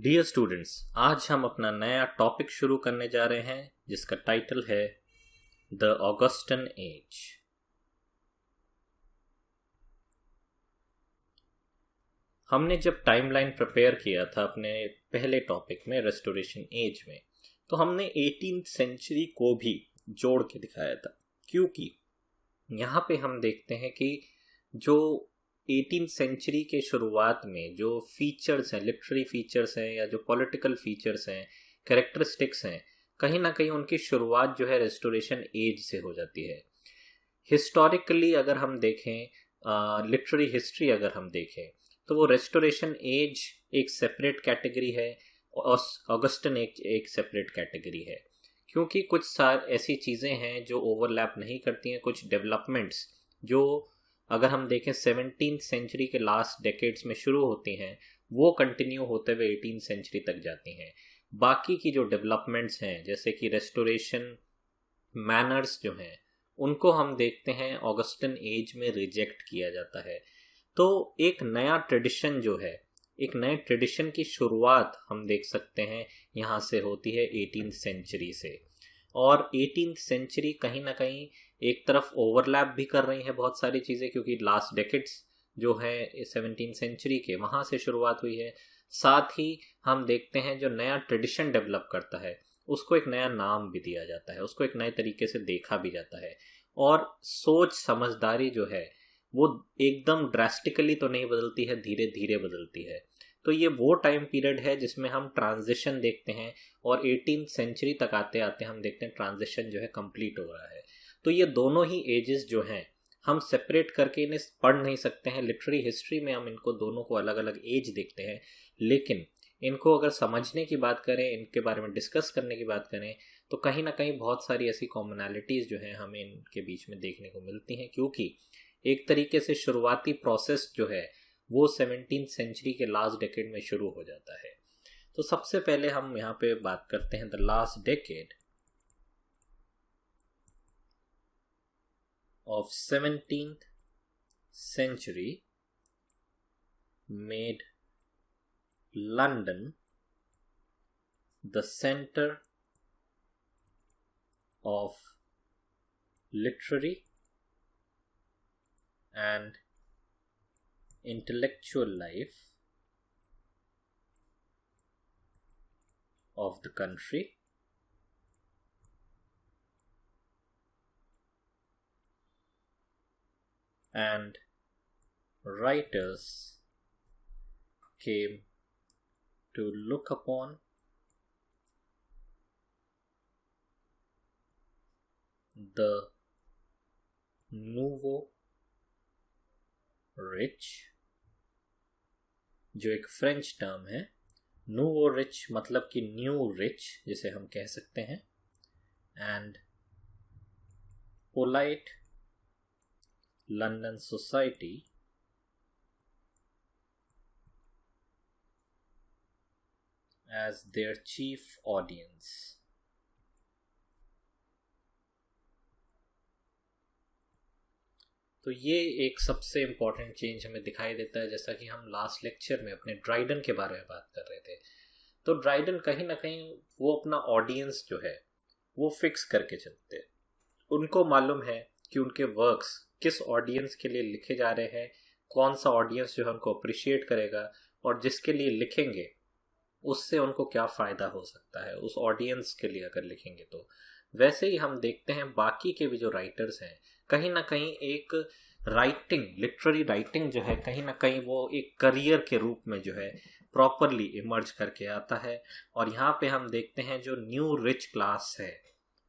Dear students, आज हम अपना नया टॉपिक शुरू करने जा रहे हैं जिसका टाइटल है द ऑगस्टन एज। हमने जब टाइमलाइन प्रिपेयर किया था अपने पहले टॉपिक में रेस्टोरेशन एज में, तो हमने 18th सेंचुरी को भी जोड़ के दिखाया था, क्योंकि यहाँ पे हम देखते हैं कि जो 18th सेंचुरी के शुरुआत में जो फीचर्स हैं, लिटरेरी फीचर्स हैं या जो पॉलिटिकल फीचर्स हैं, कैरेक्टरिस्टिक्स हैं, कहीं ना कहीं उनकी शुरुआत जो है रेस्टोरेशन एज से हो जाती है। हिस्टोरिकली अगर हम देखें, लिटरेरी हिस्ट्री अगर हम देखें, तो वो रेस्टोरेशन एज एक सेपरेट कैटेगरी है और ऑगस्टन एज एक सेपरेट कैटेगरी है, क्योंकि कुछ ऐसी चीज़ें हैं जो ओवरलैप नहीं करती हैं। कुछ डेवलपमेंट्स जो अगर हम देखें 17th सेंचुरी के लास्ट डेकेड्स में शुरू होती हैं, वो कंटिन्यू होते हुए 18th सेंचुरी तक जाती हैं। बाकी की जो डेवलपमेंट्स हैं, जैसे कि रेस्टोरेशन मैनर्स जो हैं, उनको हम देखते हैं ऑगस्टन एज में रिजेक्ट किया जाता है। तो एक नया ट्रेडिशन जो है, एक नए ट्रेडिशन की शुरुआत हम देख सकते हैं यहाँ से होती है 18th सेंचुरी से। और 18th सेंचुरी कहीं ना कहीं एक तरफ ओवरलैप भी कर रही है बहुत सारी चीज़ें, क्योंकि लास्ट डेकेड्स जो है 17th सेंचुरी के, वहाँ से शुरुआत हुई है। साथ ही हम देखते हैं जो नया ट्रेडिशन डेवलप करता है उसको एक नया नाम भी दिया जाता है, उसको एक नए तरीके से देखा भी जाता है। और सोच समझदारी जो है वो एकदम ड्रास्टिकली तो नहीं बदलती है, धीरे धीरे बदलती है। तो ये वो टाइम पीरियड है जिसमें हम ट्रांजिशन देखते हैं, और 18th सेंचुरी तक आते आते हम देखते हैं ट्रांजिशन जो है कंप्लीट हो रहा है। तो ये दोनों ही एजेस जो हैं, हम सेपरेट करके इन्हें पढ़ नहीं सकते हैं। लिटरेरी हिस्ट्री में हम इनको दोनों को अलग अलग एज देखते हैं, लेकिन इनको अगर समझने की बात करें, इनके बारे में डिस्कस करने की बात करें, तो कहीं ना कहीं बहुत सारी ऐसी कॉमनैलिटीज़ जो हैं हमें इनके बीच में देखने को मिलती हैं, क्योंकि एक तरीके से शुरुआती प्रोसेस जो है वो 17th सेंचुरी के लास्ट डेकेड में शुरू हो जाता है। तो सबसे पहले हम यहाँ पे बात करते हैं the last decade of 17th century made London the center of literary and intellectual life of the country, and writers came to look upon the nouveau rich, जो एक फ्रेंच टर्म है। नूवो रिच मतलब कि new rich जिसे हम कह सकते हैं, and polite London society as their chief audience. तो ये एक सबसे इम्पॉर्टेंट चेंज हमें दिखाई देता है, जैसा कि हम लास्ट लेक्चर में अपने ड्राइडन के बारे में बात कर रहे थे। तो ड्राइडन कहीं ना कहीं वो अपना ऑडियंस जो है वो फिक्स करके चलते हैं। उनको मालूम है कि उनके वर्क्स किस ऑडियंस के लिए लिखे जा रहे हैं, कौन सा ऑडियंस जो है उनको अप्रिशिएट करेगा, और जिसके लिए लिखेंगे उससे उनको क्या फ़ायदा हो सकता है उस ऑडियंस के लिए अगर लिखेंगे तो। वैसे ही हम देखते हैं बाकी के भी जो राइटर्स हैं, कहीं ना कहीं एक राइटिंग, लिटरेरी राइटिंग जो है कहीं ना कहीं वो एक करियर के रूप में जो है प्रॉपरली इमर्ज करके आता है। और यहाँ पे हम देखते हैं जो न्यू रिच क्लास है,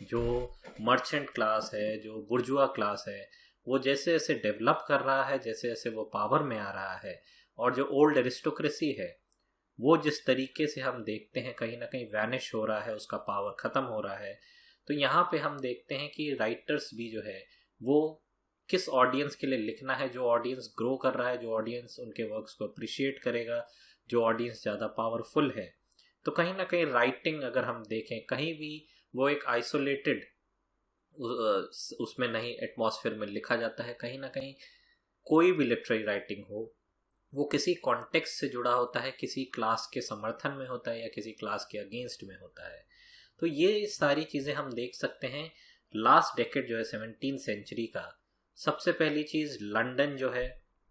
जो मर्चेंट क्लास है, जो बुर्जुआ क्लास है, वो जैसे जैसे डेवलप कर रहा है, जैसे जैसे वो पावर में आ रहा है, और जो ओल्ड एरिस्टोक्रेसी है वो जिस तरीके से हम देखते हैं कहीं ना कहीं वैनिश हो रहा है, उसका पावर ख़त्म हो रहा है। तो यहाँ पे हम देखते हैं कि राइटर्स भी जो है वो किस ऑडियंस के लिए लिखना है, जो ऑडियंस ग्रो कर रहा है, जो ऑडियंस उनके वर्क्स को अप्रिशिएट करेगा, जो ऑडियंस ज़्यादा पावरफुल है। तो कहीं ना कहीं राइटिंग अगर हम देखें कहीं भी वो एक आइसोलेटेड उसमें नहीं, एटमॉस्फेयर में लिखा जाता है। कहीं ना कहीं कोई भी लिटरेरी राइटिंग हो वो किसी कॉन्टेक्स्ट से जुड़ा होता है, किसी क्लास के समर्थन में होता है या किसी क्लास के अगेंस्ट में होता है। तो ये सारी चीज़ें हम देख सकते हैं। लास्ट डेकेड जो है 17th सेंचुरी का, सबसे पहली चीज़ लंदन जो है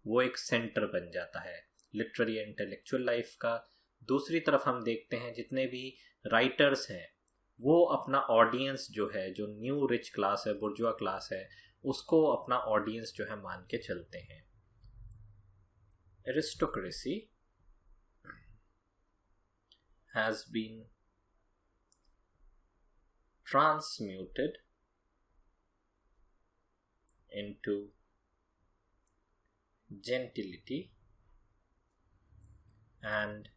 वो एक सेंटर बन जाता है लिटरेरी एंड इंटेलेक्चुअल लाइफ का। दूसरी तरफ हम देखते हैं जितने भी राइटर्स हैं वो अपना ऑडियंस जो है, जो न्यू रिच क्लास है, बुर्जुआ क्लास है, उसको अपना ऑडियंस जो है मान के चलते हैं। Aristocracy has been transmuted into gentility and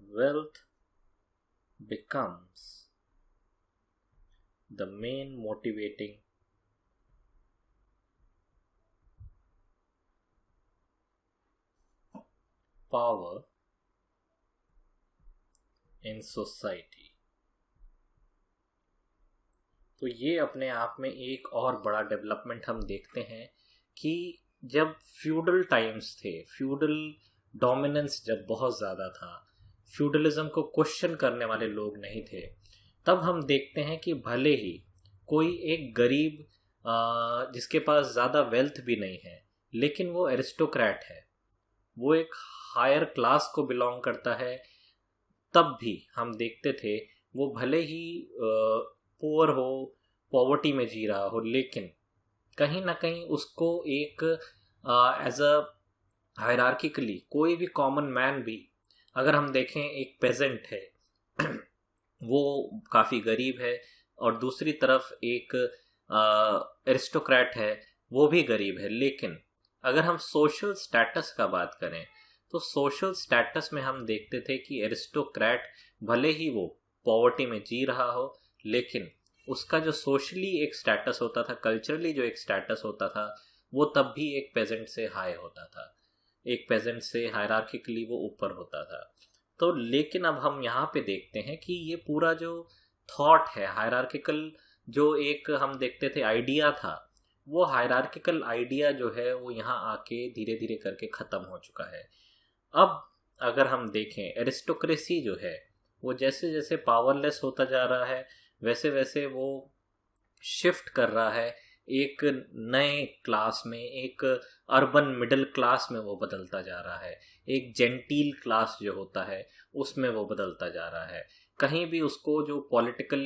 wealth becomes the main motivating power in society। तो ये अपने आप में एक और बड़ा डेवलपमेंट हम देखते हैं कि जब फ्यूडल टाइम्स थे, फ्यूडल डोमिनेंस जब बहुत ज़्यादा था, फ्यूडलिज्म को क्वेश्चन करने वाले लोग नहीं थे, तब हम देखते हैं कि भले ही कोई एक गरीब जिसके पास ज़्यादा वेल्थ भी नहीं है, लेकिन वो एरिस्टोक्रेट है, वो एक हायर क्लास को बिलोंग करता है, तब भी हम देखते थे वो भले ही पुअर हो, पॉवर्टी में जी रहा हो, लेकिन कहीं ना कहीं उसको एक एज अ हायरार्किकली कोई भी कॉमन मैन भी, अगर हम देखें एक पेजेंट है वो काफ़ी गरीब है, और दूसरी तरफ एक एरिस्टोक्रेट है वो भी गरीब है, लेकिन अगर हम सोशल स्टेटस का बात करें तो सोशल स्टेटस में हम देखते थे कि एरिस्टोक्रेट भले ही वो पॉवर्टी में जी रहा हो, लेकिन उसका जो सोशली एक स्टेटस होता था, कल्चरली जो एक स्टेटस होता था, वो तब भी एक पेजेंट से हाई होता था, एक पेजेंट से हायरार्किकली वो ऊपर होता था। तो लेकिन अब हम यहाँ पे देखते हैं कि ये पूरा जो थॉट है हायरार्किकल, जो एक हम देखते थे आइडिया था, वो हायरार्किकल आइडिया जो है वो यहाँ आके धीरे धीरे करके ख़त्म हो चुका है। अब अगर हम देखें एरिस्टोक्रेसी जो है वो जैसे जैसे पावरलेस होता जा रहा है, वैसे वैसे वो शिफ्ट कर रहा है एक नए क्लास में, एक अर्बन मिडिल क्लास में वो बदलता जा रहा है, एक जेंटील क्लास जो होता है उसमें वो बदलता जा रहा है। कहीं भी उसको जो पॉलिटिकल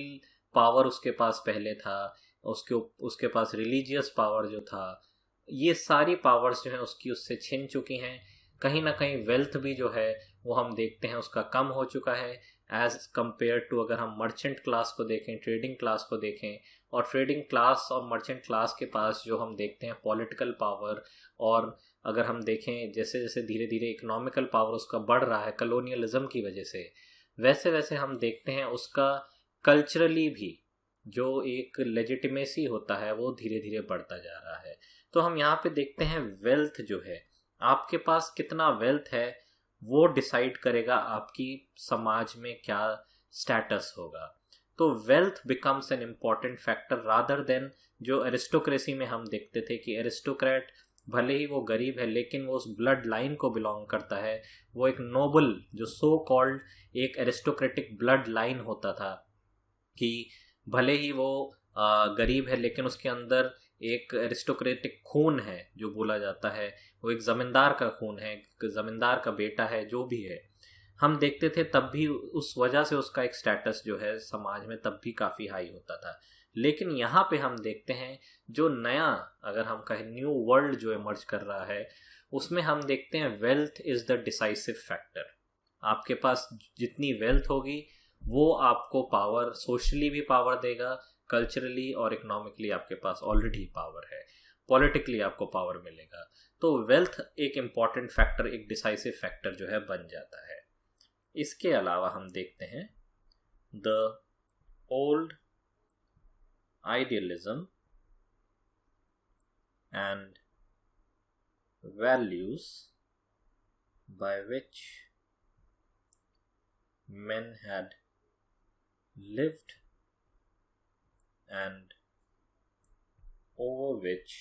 पावर उसके पास पहले था, उसके पास रिलीजियस पावर जो था, ये सारी पावर्स जो हैं उसकी उससे छिन चुकी हैं। कहीं ना कहीं वेल्थ भी जो है वो हम देखते हैं उसका कम हो चुका है एज कम्पेयर टू, अगर हम मर्चेंट क्लास को देखें, ट्रेडिंग क्लास को देखें, और ट्रेडिंग क्लास और मर्चेंट क्लास के पास जो हम देखते हैं पॉलिटिकल पावर, और अगर हम देखें जैसे जैसे धीरे धीरे इकोनॉमिकल पावर उसका बढ़ रहा है कलोनियलिज्म की वजह से, वैसे वैसे हम देखते हैं उसका कल्चरली भी जो एक लेजिटिमेसी होता है वो धीरे धीरे बढ़ता जा रहा है। तो हम यहाँ पे देखते हैं वेल्थ जो है, आपके पास कितना वेल्थ है वो डिसाइड करेगा आपकी समाज में क्या स्टेटस होगा। तो wealth becomes an important factor rather than जो एरिस्टोक्रेसी में हम देखते थे कि एरिस्टोक्रेट भले ही वो गरीब है लेकिन वो उस ब्लड लाइन को बिलोंग करता है, वो एक नोबल जो सो कॉल्ड एक एरिस्टोक्रेटिक ब्लड लाइन होता था, कि भले ही वो गरीब है लेकिन उसके अंदर एक एरिस्टोक्रेटिक खून है जो बोला जाता है, वो एक ज़मींदार का खून है, एक ज़मींदार का बेटा है, जो भी है हम देखते थे, तब भी उस वजह से उसका एक स्टेटस जो है समाज में तब भी काफ़ी हाई होता था। लेकिन यहाँ पे हम देखते हैं जो नया, अगर हम कहें न्यू वर्ल्ड जो इमर्ज कर रहा है, उसमें हम देखते हैं wealth is the decisive factor. आपके पास जितनी वेल्थ होगी वो आपको पावर, सोशली भी पावर देगा, कल्चरली और इकोनॉमिकली आपके पास ऑलरेडी पावर है, पॉलिटिकली आपको पावर मिलेगा। तो वेल्थ एक इम्पॉर्टेंट फैक्टर, एक डिसाइसिव फैक्टर जो है बन जाता है। इसके अलावा हम देखते हैं the old idealism and values by which men had lived and over which